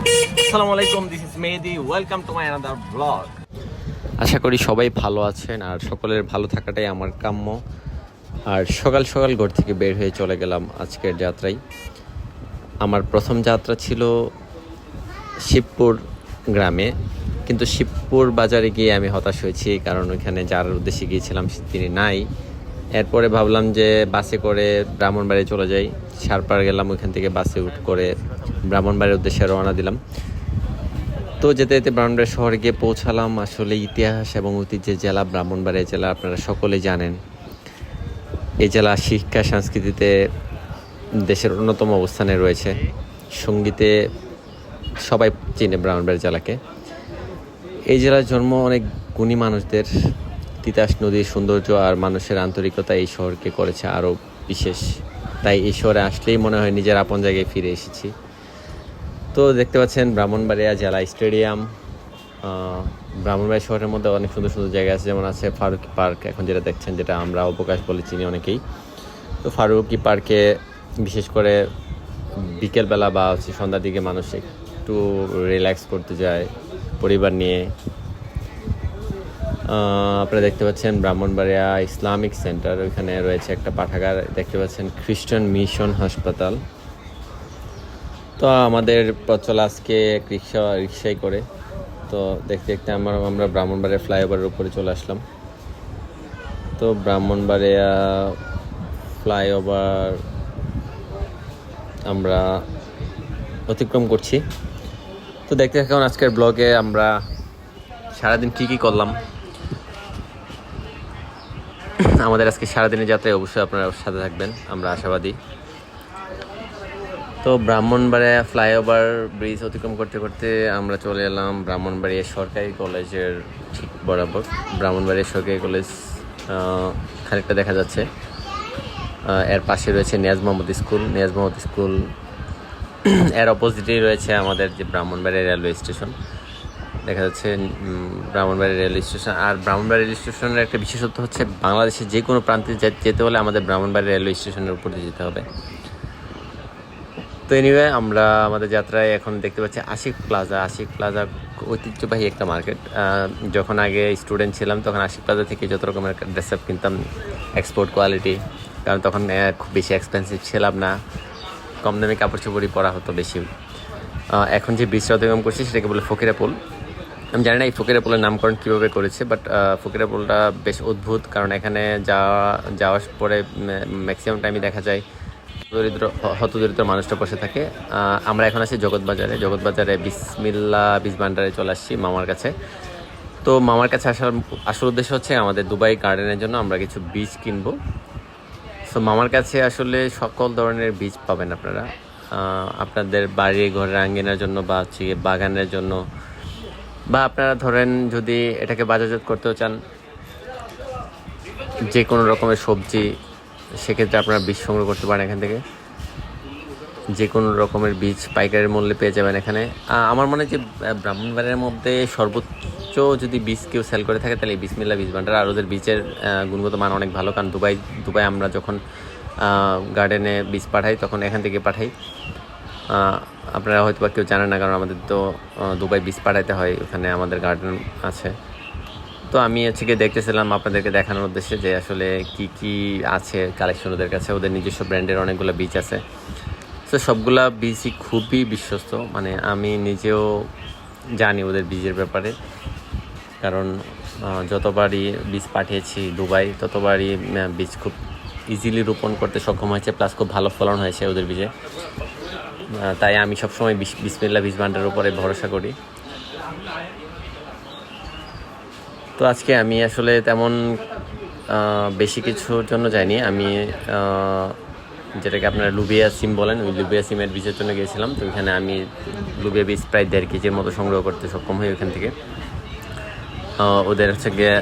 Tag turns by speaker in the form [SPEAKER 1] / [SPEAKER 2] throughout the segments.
[SPEAKER 1] আসসালামু আলাইকুম, this is Mehedi. Welcome to my another blog.
[SPEAKER 2] আশা করি সবাই ভালো আছেন আর সকলের ভালো থাকাটাই আমার কাম্য। আর সকাল সকাল ঘর থেকে বের হয়ে চলে গেলাম আজকের যাত্রায়। আমার প্রথম যাত্রা ছিল শিবপুর গ্রামে, কিন্তু শিবপুর বাজারে গিয়ে আমি হতাশ হয়েছি, কারণ ওইখানে যার উদ্দেশ্যে গিয়েছিলাম তিনি নাই। এরপরে ভাবলাম যে বাসে করে ব্রাহ্মণবাড়ি চলে যাই। সারপাড় গেলাম, ওইখান থেকে বাসে করে ব্রাহ্মণবাড়ির উদ্দেশ্যে রওনা দিলাম। তো যেতে যেতে ব্রাহ্মণবাড়ি শহরে গিয়ে পৌঁছালাম। আসলে ইতিহাস এবং ঐতিহ্যের জেলা ব্রাহ্মণবাড়িয়া জেলা, আপনারা সকলেই জানেন। এই জেলা শিক্ষা সংস্কৃতিতে দেশের অন্যতম অবস্থানে রয়েছে। সঙ্গীতে সবাই চিনে ব্রাহ্মণবাড়ি জেলাকে। এই জেলার জন্ম অনেক গুণী মানুষদের। তিতাস নদীর সৌন্দর্য আর মানুষের আন্তরিকতা এই শহরকে করেছে আরও বিশেষ। তাই এই শহরে আসলেই মনে হয় নিজের আপন জায়গায় ফিরে এসেছি। তো দেখতে পাচ্ছেন ব্রাহ্মণবাড়িয়া জেলা স্টেডিয়াম। ব্রাহ্মণবাড়িয়া শহরের মধ্যে অনেক সুন্দর সুন্দর জায়গা আছে, যেমন আছে ফারুকি পার্ক, এখন যেটা দেখছেন, যেটা আমরা অবকাশ বলে চিনি অনেকেই। তো ফারুকি পার্কে বিশেষ করে বিকেলবেলা বা সন্ধ্যার দিকে মানুষ একটু রিল্যাক্স করতে যায় পরিবার নিয়ে। আপনারা দেখতে পাচ্ছেন ব্রাহ্মণবাড়িয়া ইসলামিক সেন্টার, ওইখানে রয়েছে একটা পাঠাগার। দেখতে পাচ্ছেন খ্রিস্টান মিশন হাসপাতাল। তো আমাদের পথ চলা আজকে রিক্সায় করে। তো দেখতে দেখতে আমরা ব্রাহ্মণবাড়িয়া ফ্লাইওভারের উপরে চলে আসলাম। তো ব্রাহ্মণবাড়িয়া ফ্লাইওভার আমরা অতিক্রম করছি। তো দেখতে থাকুন আজকের ব্লগে আমরা সারাদিন কী করলাম। আমাদের আজকে সারাদিনের যাত্রায় অবশ্যই আপনারা সাথে থাকবেন, আমরা আশাবাদী। তো ব্রাহ্মণবাড়িয়া ফ্লাইওভার ব্রিজ অতিক্রম করতে করতে আমরা চলে এলাম ব্রাহ্মণবাড়িয়া সরকারি কলেজের ঠিক বরাবর। ব্রাহ্মণবাড়িয়া সরকারি কলেজ খানিকটা দেখা যাচ্ছে। এর পাশে রয়েছে নিয়াজ মোহাম্মদ স্কুল। এর অপোজিটেই রয়েছে আমাদের যে ব্রাহ্মণবাড়িয়া রেলওয়ে স্টেশন দেখা যাচ্ছে। ব্রাহ্মণবাড়িয়া রেলওয়ে স্টেশন, আর ব্রাহ্মণবাড়িয়া রেল স্টেশনের একটা বিশেষত্ব হচ্ছে বাংলাদেশের যে কোনো প্রান্তে যেতে হলে আমাদের ব্রাহ্মণবাড়িয়া রেলওয়ে স্টেশনের উপর দিয়ে যেতে হবে। তো এনিওয়ে আমরা আমাদের যাত্রায় এখন দেখতে পাচ্ছি আশিক প্লাজা ঐতিহ্যবাহী একটা মার্কেট। যখন আগে স্টুডেন্ট ছিলাম তখন আশিক প্লাজা থেকে যত রকমের ড্রেস আপ কিনতাম, এক্সপোর্ট কোয়ালিটি, কারণ তখন খুব বেশি এক্সপেন্সিভ ছিলাম না, কম দামে কাপড় চোপড়ই পরা হতো বেশি। এখন যে ব্রিজটা অতিক্রম করছি সেটাকে বলে ফকিরা পুল। আমি জানি না এই ফকিরা পুলের নামকরণ কীভাবে করেছে, বাট ফকিরা পুলটা বেশ অদ্ভুত, কারণ এখানে যাওয়ার পরে ম্যাক্সিমাম টাইমই দেখা যায় হতদরিদ্র মানুষটা বসে থাকে। আমরা এখন আছি জগৎবাজারে বিসমিল্লা বীজ ভান্ডারে চলে আসছি মামার কাছে। তো মামার কাছে আসার আসল উদ্দেশ্য হচ্ছে আমাদের দুবাই গার্ডেনের জন্য আমরা কিছু বীজ কিনবো। সো মামার কাছে আসলে সকল ধরনের বীজ পাবেন আপনারা, আপনাদের বাড়ি ঘরের আঙ্গিনার জন্য বা হচ্ছে বাগানের জন্য, বা আপনারা ধরেন যদি এটাকে বাজারজাত করতেও চান যে কোনো রকমের সবজি, সেক্ষেত্রে আপনারা বীজ সংগ্রহ করতে পারেন এখান থেকে। যে কোনো রকমের বীজ পাইকারি মূল্যে পেয়ে যাবেন এখানে। আমার মনে হয় যে ব্রাহ্মণবাড়িয়ার মধ্যে সর্বোচ্চ যদি বীজ কেউ সেল করে থাকে তাহলে বিসমিল্লা বীজ ভান্ডার। আর ওদের বীজের গুণগত মান অনেক ভালো, কারণ দুবাই আমরা যখন গার্ডেনে বীজ পাঠাই তখন এখান থেকে পাঠাই। আপনারা হয়তো বা কেউ জানেন না, কারণ আমাদের তো দুবাই বীজ পাঠাইতে হয়, ওখানে আমাদের গার্ডেন আছে। তো আমি হচ্ছে গিয়ে দেখতেছিলাম আপনাদেরকে দেখানোর উদ্দেশ্যে যে আসলে কি আছে কালেকশন ওদের কাছে। ওদের নিজস্ব ব্র্যান্ডের অনেকগুলো বীজ আছে। তো সবগুলা বীজই খুবই বিশ্বস্ত, মানে আমি নিজেও জানি ওদের বীজের ব্যাপারে, কারণ যতবারই বীজ পাঠিয়েছি দুবাই ততবারই বীজ খুব ইজিলি রোপণ করতে সক্ষম হয়েছে, প্লাস খুব ভালো ফলন হয়েছে ওদের বীজে। তাই আমি সবসময় বিসমিল্লা বীজ ভান্ডারের উপরে ভরসা করি। তো আজকে আমি আসলে তেমন বেশি কিছুর জন্য যাইনি, আমি যেটাকে আপনারা লুবিয়া সিম বলেন, ওই লুবিয়া সিমের বীজের জন্য গিয়েছিলাম। তো ওইখানে আমি লুবিয়া বীজ প্রায় 1.5 কেজির মতো সংগ্রহ করতে সক্ষম হই ওইখান থেকে। ওদের হচ্ছে গিয়ে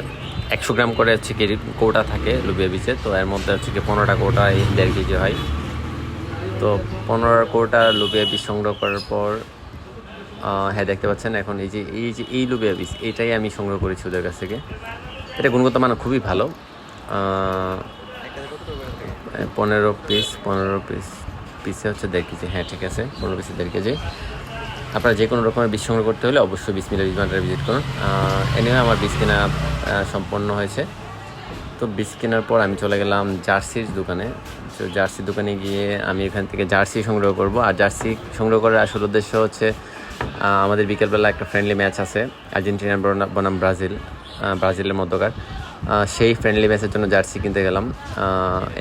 [SPEAKER 2] 100 গ্রাম করে হচ্ছে কি কৌটা থাকে লুবিয়া বীজে, তো এর মধ্যে হচ্ছে গিয়ে 15টা কৌটা 1.5 কেজি হয়। তো 15 কৌটা লুবিয়া বীজ সংগ্রহ করার পর হ্যাঁ দেখতে পাচ্ছেন এখন এই লুবিয়া বীজ এটাই আমি সংগ্রহ করেছি ওদের কাছ থেকে। এটা গুণগত মান খুবই ভালো। 15 পিসে হচ্ছে 1.5 কেজি। হ্যাঁ ঠিক আছে, 15 পিসে 1.5 কেজি। আপনারা যে কোনো রকমের বীজ সংগ্রহ করতে হলে অবশ্যই বিসমিল্লাহ বীজ ভান্ডারে ভিজিট করুন। এনিওয়ে আমার বীজ কেনা সম্পন্ন হয়েছে। তো বীজ কেনার পর আমি চলে গেলাম জার্সির দোকানে। তো জার্সির দোকানে গিয়ে আমি এখান থেকে জার্সি সংগ্রহ করব। আর জার্সি সংগ্রহ করার আসল উদ্দেশ্য হচ্ছে আমাদের বিকেলবেলা একটা ফ্রেন্ডলি ম্যাচ আছে আর্জেন্টিনা বনাম ব্রাজিলের মধ্যকার। সেই ফ্রেন্ডলি ম্যাচের জন্য জার্সি কিনতে গেলাম।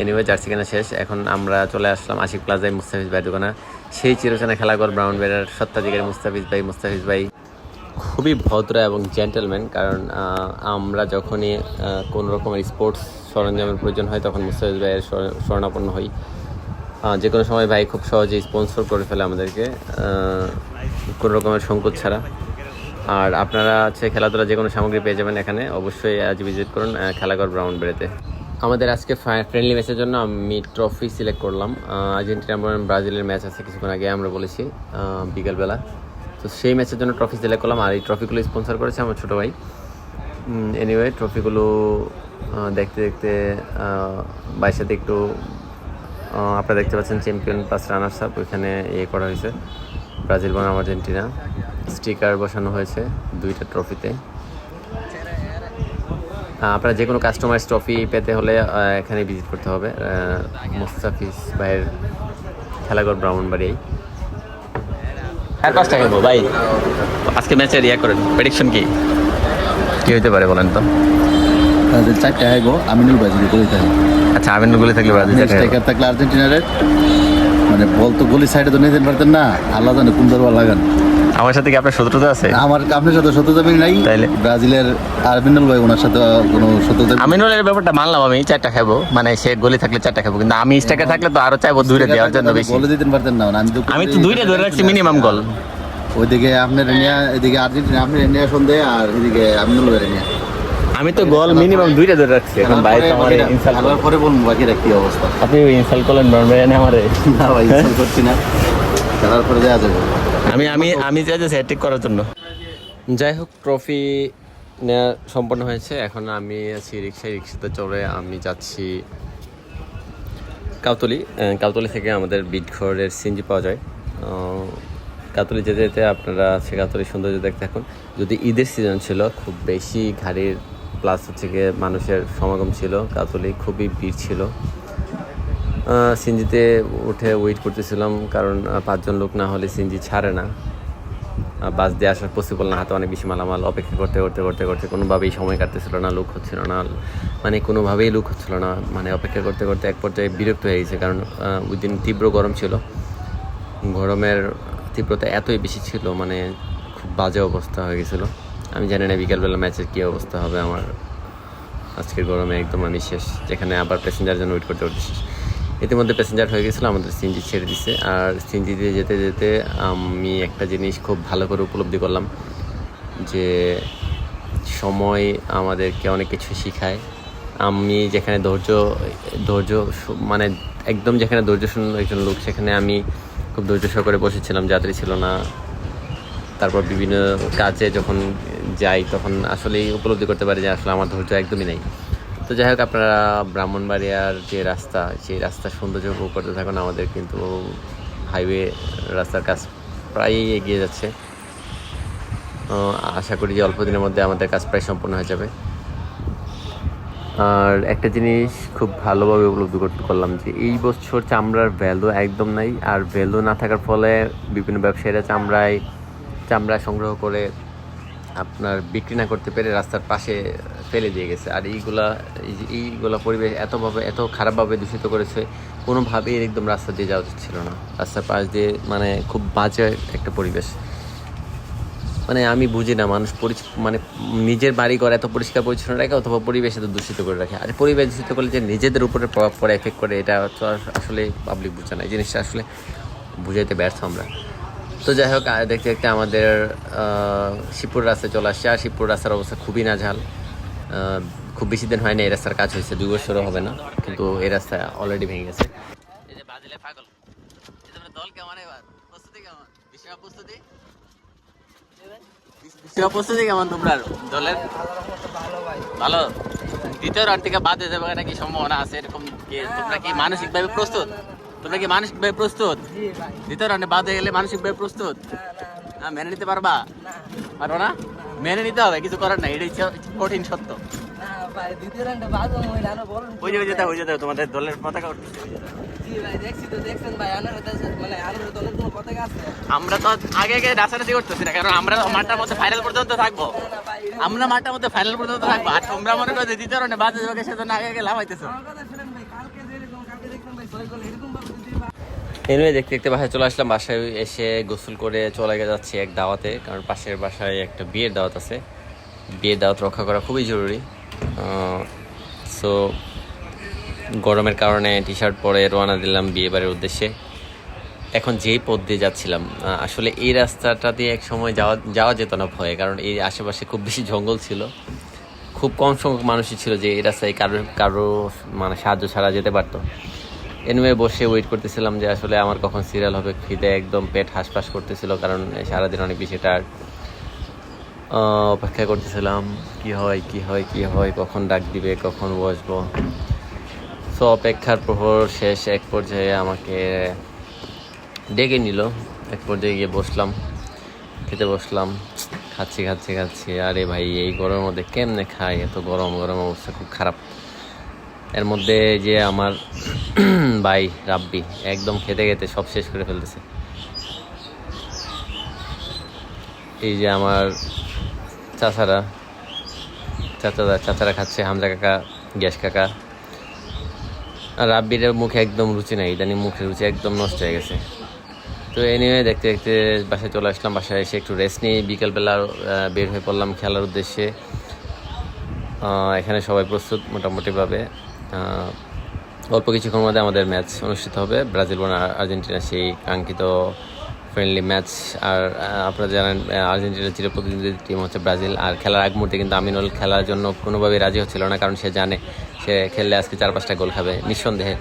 [SPEAKER 2] এনিওয়ে জার্সি কেনা শেষ। এখন আমরা চলে আসলাম আশিক প্লাজায় মুস্তাফিজ ভাইয়ের দোকানে। সেই চিরচেনা খেলাঘর ব্রাউনবাড়িয়ার সত্ত্বাধিকারী মুস্তাফিজ ভাই খুবই ভদ্র এবং জেন্টেলম্যান। কারণ আমরা যখনই কোনো রকমের স্পোর্টস সরঞ্জামের প্রয়োজন হয় তখন মুস্তাফিজ ভাইয়ের শরণাপন্ন হই। যে কোনো সময় ভাই খুব সহজেই স্পন্সর করে ফেলে আমাদেরকে, কোনো রকমের সংকোচ ছাড়া। আর আপনারা খেলাধুলা যে কোনো সামগ্রী পেয়ে যাবেন এখানে। অবশ্যই আজ ভিজিট করুন খেলাঘর ব্রাউনবাড়িতে। আমাদের আজকে ফ্রেন্ডলি ম্যাচের জন্য আমি ট্রফি সিলেক্ট করলাম। আর্জেন্টিনা ব্রাজিলের ম্যাচ আছে কিছুক্ষণ আগে আমরা বলেছি বিকেলবেলা। তো সেই ম্যাচের জন্য ট্রফি সিলেক্ট করলাম। আর এই ট্রফিগুলো স্পন্সর করেছে আমার ছোটো ভাই। এনিওয়ে ট্রফিগুলো দেখতে দেখতে ভাইয়ের সাথে একটু আপনারা দেখতে পাচ্ছেন চ্যাম্পিয়ন প্লাস রানার্স আপ ওইখানে করা হয়েছে ব্রাজিল বনাম আর্জেন্টিনা। স্টিকার বসানো হয়েছে 2টা ট্রফিতে। আপনারা যে কোনো কাস্টমাইজ ট্রফি পেতে হলে এখানে ভিজিট করতে হবে মুস্তাফিজ ভাইয়ের খেলাঘর ব্রাহ্মণবাড়িয়ায়। আর 5 টাকা দেবো ভাই। আজকে ম্যাচের করেন, প্রেডিকশন কি হতে পারে বলেন তো?
[SPEAKER 3] 4টা গো আমিনুল ব্রাজিল গোলে থাকে।
[SPEAKER 2] আচ্ছা, আমিনুল গোলে থাকলে ব্রাজিল
[SPEAKER 3] স্ট্রাইকার থাকলে আর্জেন্টিনার মানে বল তো গলি সাইডে তো নিতে পারতেন না, আল্লাহ জানে কোন দরবার লাগান।
[SPEAKER 2] আমার সাথে কি আপনার শত্রুতা আছে?
[SPEAKER 3] আপনার সাথে শত্রুতা নাই। তাইলে ব্রাজিলের আমিনুল ভাই ওনার সাথে কোনো শত্রুতা?
[SPEAKER 2] আমিনুলের ব্যাপারটা মানলাম, আমি 4টা খাবো, মানে সে গলি থাকলে 4টা খাবো, কিন্তু আমি স্ট্রাইকার থাকলে তো আরো চাইবো 2টা দেওয়ার জন্য বেশি।
[SPEAKER 3] বলে দিতে পারতেন না?
[SPEAKER 2] আমি তো 2টা ধরে রাখছি মিনিমাম গোল।
[SPEAKER 3] ওইদিকে আপনার ইন্ডিয়া, এদিকে আর্জেন্টিনা, আপনার ইন্ডিয়া সন্ধে, আর এদিকে আমিনুল ভাই ইন্ডিয়া।
[SPEAKER 2] আমি তো গোল মিনিমাম 2টা ধরে রাখছি। এখন ভাই তো আমারে ইনসাল্ট
[SPEAKER 3] করার পরে বলবো বাকিটা কি অবস্থা।
[SPEAKER 2] আপনি ইনসাল্ট করলেন ব্রাউনবাড়িয়া আমারে?
[SPEAKER 3] না ভাই, ইনসাল্ট করছি না, খেলার পরে দেওয়া যাবে।
[SPEAKER 2] আমি চাই যে সেট করার জন্য। যাই হোক, ট্রফি নেওয়া সম্পন্ন হয়েছে। এখন আমি আছি রিক্সাতে চড়ে আমি যাচ্ছি কাউতলি থেকে আমাদের বিটঘরের সিএনজি পাওয়া যায়। কাউতলি যেতে যেতে আপনারা কাউতলির সৌন্দর্য দেখতে থাকুন। যদি ঈদের সিজন ছিল, খুব বেশি গাড়ির প্লাস গিয়ে মানুষের সমাগম ছিল। কাউতলি খুবই ভিড় ছিল। সিএনজিতে উঠে ওয়েট করতেছিলাম, কারণ 5 জন লোক না হলে সিএনজি ছাড়ে না। বাস দিয়ে আসার পসিবল না, হাতে অনেক বেশি মালামাল। অপেক্ষা করতে কোনোভাবেই সময় কাটতেছিল না, লুক হচ্ছিল না, মানে কোনোভাবেই লুক হচ্ছিল না। মানে অপেক্ষা করতে এক পর্যায়ে বিরক্ত হয়ে গেছে, কারণ ওই দিন তীব্র গরম ছিল। গরমের তীব্রতা এতই বেশি ছিল, মানে খুব বাজে অবস্থা হয়ে গেছিলো। আমি জানি না বিকালবেলা ম্যাচের কী অবস্থা হবে আমার। আজকের গরমে একদম আমি শেষ, যেখানে আবার প্যাসেঞ্জার জন্য ওয়েট করতে শেষ। ইতিমধ্যে প্যাসেঞ্জার হয়ে গেছিলো, আমাদের সিএনজি ছেড়ে দিছে। আর সিএনজিতে যেতে যেতে আমি একটা জিনিস খুব ভালো করে উপলব্ধি করলাম, যে সময় আমাদেরকে অনেক কিছু শেখায়। আমি যেখানে ধৈর্য মানে একদম যেখানে ধৈর্যশূন্য একজন লোক, সেখানে আমি খুব ধৈর্য সহকারে বসেছিলাম, যাত্রী ছিল না। তারপর বিভিন্ন কাজে যখন যাই তখন আসলেই উপলব্ধি করতে পারি যে আসলে আমার ধৈর্য একদমই নেই। তো যাই হোক, আপনারা ব্রাহ্মণবাড়িয়ার যে রাস্তা, সেই রাস্তার সৌন্দর্য উপভোগ করতে থাকুন। আমাদের কিন্তু হাইওয়ে রাস্তার কাজ প্রায়ই এগিয়ে যাচ্ছে। আশা করি যে অল্প দিনের মধ্যে আমাদের কাজ প্রায় সম্পূর্ণ হয়ে যাবে। আর একটা জিনিস খুব ভালোভাবে উপলব্ধি করলাম যে এই বছর চামড়ার ভ্যালু একদম নাই। আর ভ্যালু না থাকার ফলে বিভিন্ন ব্যবসায়ীরা চামড়া সংগ্রহ করে আপনার বিক্রি না করতে পেরে রাস্তার পাশে ফেলে দিয়ে গেছে। আর এইগুলা পরিবেশ এত খারাপভাবে দূষিত করেছে, কোনোভাবেই একদম রাস্তা দিয়ে যাওয়া ছিল না। রাস্তার পাশ দিয়ে মানে খুব বাজে একটা পরিবেশ। মানে আমি বুঝি না, মানুষ মানে নিজের বাড়ি ঘর এত পরিষ্কার পরিচ্ছন্ন রাখে অথবা পরিবেশ এত দূষিত করে রাখে। আর পরিবেশ দূষিত করলে যে নিজেদের উপরে প্রভাব পড়ে, এফেক্ট করে, এটা তো আসলে পাবলিক বুঝে না। এই জিনিসটা আসলে বুঝাইতে ব্যর্থ আমরা। তো যাই হোক, দেখতে দেখতে আমাদের শিবপুর রাস্তায় চলে আসছে। আর শিবপুর রাস্তার অবস্থা খুবই নাজেহাল। খুব বেশি দিন হয়নি এই রাস্তার কাজ হয়েছে, 2 বছরও হবে না, কিন্তু এই রাস্তা অলরেডি ভেঙে গেছে। এই যে ব্রাজিলের পাগল, দল কেমন এবার? প্রস্তুতি কেমন? বিশ্বকাপ প্রস্তুতি কেমন তোমরা দলের? ভালো। দ্বিতীয় রাউন্ড থেকে বাদ দিতে পারে নাকি সম্ভাবনা আছে এরকম? তোমরা কি মানসিকভাবে প্রস্তুত? দ্বিতীয় রাউন্ডে বাদ হয়ে গেলে মানসিকভাবে প্রস্তুত? মেনে নিতে পারবা? পারবো না? মেনে নিতে হবে, কিছু করার নাই, এটাই কঠিন সত্য। ওই যে দেখো তোমাদের দলের পতাকা উঠতেছে। আমরা তো আগে নাচানাচি করতেছি না, কারণ আমরা মাঠটার মধ্যে ফাইনাল পর্যন্ত থাকবো। আমরা মাঠটার মধ্যে ফাইনাল পর্যন্ত থাকবো, আর তোমরা মনে করো দ্বিতীয় রাউন্ডে বাজে যাবে, সেজন্য আগে লাভাইতেছো। এনিওয়ে দেখতে দেখতে বাসায় চলে আসলাম। বাসায় এসে গোসল করে চলে যাচ্ছি এক দাওয়াতে, কারণ পাশের বাসায় একটা বিয়ের দাওয়াত আছে। বিয়ের দাওয়াত রক্ষা করা খুবই জরুরি। সো গরমের কারণে টি শার্ট পরে রওনা দিলাম বিয়ে বাড়ির উদ্দেশ্যে। এখন যেই পথ দিয়ে যাচ্ছিলাম, আসলে এই রাস্তাটা দিয়ে এক সময় যাওয়া যেত না ভয়ে, কারণ এই আশেপাশে খুব বেশি জঙ্গল ছিল, খুব কম সংখ্যক মানুষই ছিল যে এই রাস্তায় কারো মানে সাহায্য ছাড়া যেতে পারতো। এনিওয়ে বসে ওয়েট করতেছিলাম যে আসলে আমার কখন সিরিয়াল হবে। খিদে একদম পেট হাঁসফাঁস করতেছিল, কারণ সারাদিন অনেক বেশি টায়ার্ড। অপেক্ষা করতেছিলাম কি হয়, কখন ডাক দিবে, কখন বসবো। সো অপেক্ষার প্রহর শেষ, এক পর্যায়ে আমাকে ডেকে নিল। এক পর্যায়ে গিয়ে বসলাম, খেতে বসলাম। খাচ্ছি। আরে ভাই, এই গরমের মধ্যে কেমনে খাই? এত গরম অবস্থা খুব খারাপ। এর মধ্যে যে আমার ভাই রাব্বি একদম খেতে সব শেষ করে ফেলতেছে। এই যে আমার চাচারা খাচ্ছে, হামজা কাকা, গ্যাস কাকা। আর রাব্বির মুখে একদম রুচি নাই, ইদানিং মুখের রুচি একদম নষ্ট হয়ে গেছে। তো এনিওয়ে দেখতে দেখতে বাসায় চলে আসলাম। বাসায় এসে একটু রেস্ট নিয়ে বিকেলবেলা বের হয়ে পড়লাম খেলার উদ্দেশ্যে। এখানে সবাই প্রস্তুত মোটামুটিভাবে। অল্প কিছুক্ষণ মধ্যে আমাদের ম্যাচ অনুষ্ঠিত হবে, ব্রাজিল বনাম আর্জেন্টিনা, সেই কাঙ্ক্ষিত ফ্রেন্ডলি ম্যাচ। আর আপনারা জানেন আর্জেন্টিনার চিরপ্রতিদ্বন্দ্বী টিম হচ্ছে ব্রাজিল। আর খেলার আগ মুহূর্তে কিন্তু আমিনুল খেলার জন্য কোনোভাবেই রাজি হচ্ছিল না, কারণ সে জানে সে খেললে আজকে 4-5টা গোল খাবে নিঃসন্দেহে।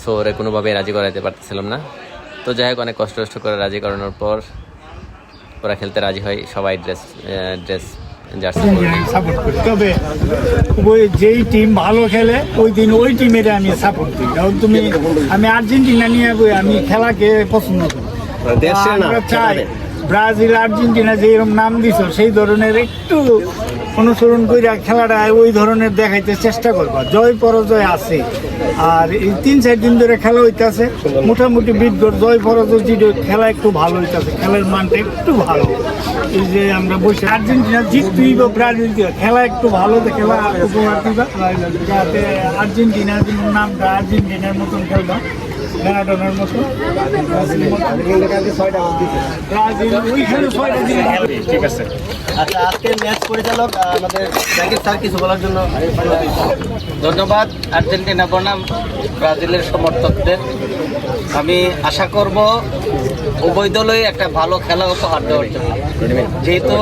[SPEAKER 2] সো ওরে কোনোভাবেই রাজি করাইতে পারতেছিলাম না। তো যাই হোক, অনেক কষ্ট করে রাজি করানোর পর ওরা খেলতে রাজি হয়। সবাই ড্রেস জার্সি
[SPEAKER 4] সাপোর্ট করি, তবে ওই যেই টিম ভালো খেলে ওই দিন ওই টিমের আমি সাপোর্ট করি। কারণ আমি আর্জেন্টিনা নিয়ে আমি খেলাকে পছন্দ করি। আমরা চাই ব্রাজিল আর্জেন্টিনা যে এরকম নাম দিছ সেই ধরনের একটু অনুসরণ করে খেলাটা ওই ধরনের দেখাইতে চেষ্টা করবো। জয় পরাজয় আছে, আর এই 3-4 দিন ধরে খেলা হইতেছে মোটামুটি বিটগড় জয় পরাজয় খেলা একটু ভালো হইতেছে, খেলার মানটা একটু ভালো। এই যে আমরা বসে আর্জেন্টিনা জিতবি বা ব্রাজিল খেলা একটু ভালো, খেলা উপহার দিবা, যাতে আর্জেন্টিনার নামটা আর্জেন্টিনার মতন খেলবা, ম্যারাডোনার মতো।
[SPEAKER 5] ঠিক আছে। আচ্ছা, আজকের ম্যাচ পরিচালক আমাদের জাকির স্যার কিছু বলার জন্য ধন্যবাদ। আর্জেন্টিনা বনাম ব্রাজিলের সমর্থকদের আমি আশা করব উভয় দলই একটা ভালো খেলা উপহার দেওয়ার জন্য, যেহেতু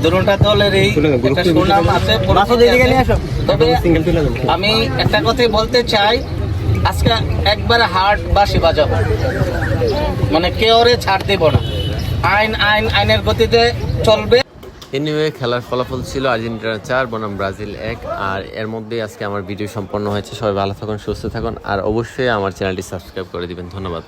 [SPEAKER 5] দুটা দলেরই একটা সুনাম আছে। তবে আমি একটা কথাই বলতে চাই, আজকে একবারে হার্ড বাঁশি বাজাবো, মানে কেউরে ছাড় দেব না, আইনের গতিতে চলবে।
[SPEAKER 2] এনিওয়ে খেলার ফলাফল ছিল আর্জেন্টিনা 4 বনাম ব্রাজিল 1। আর এর মধ্যেই আজকে আমার ভিডিও সম্পন্ন হয়েছে। সবাই ভালো থাকুন, সুস্থ থাকুন, আর অবশ্যই আমার চ্যানেলটি সাবস্ক্রাইব করে দিবেন। ধন্যবাদ।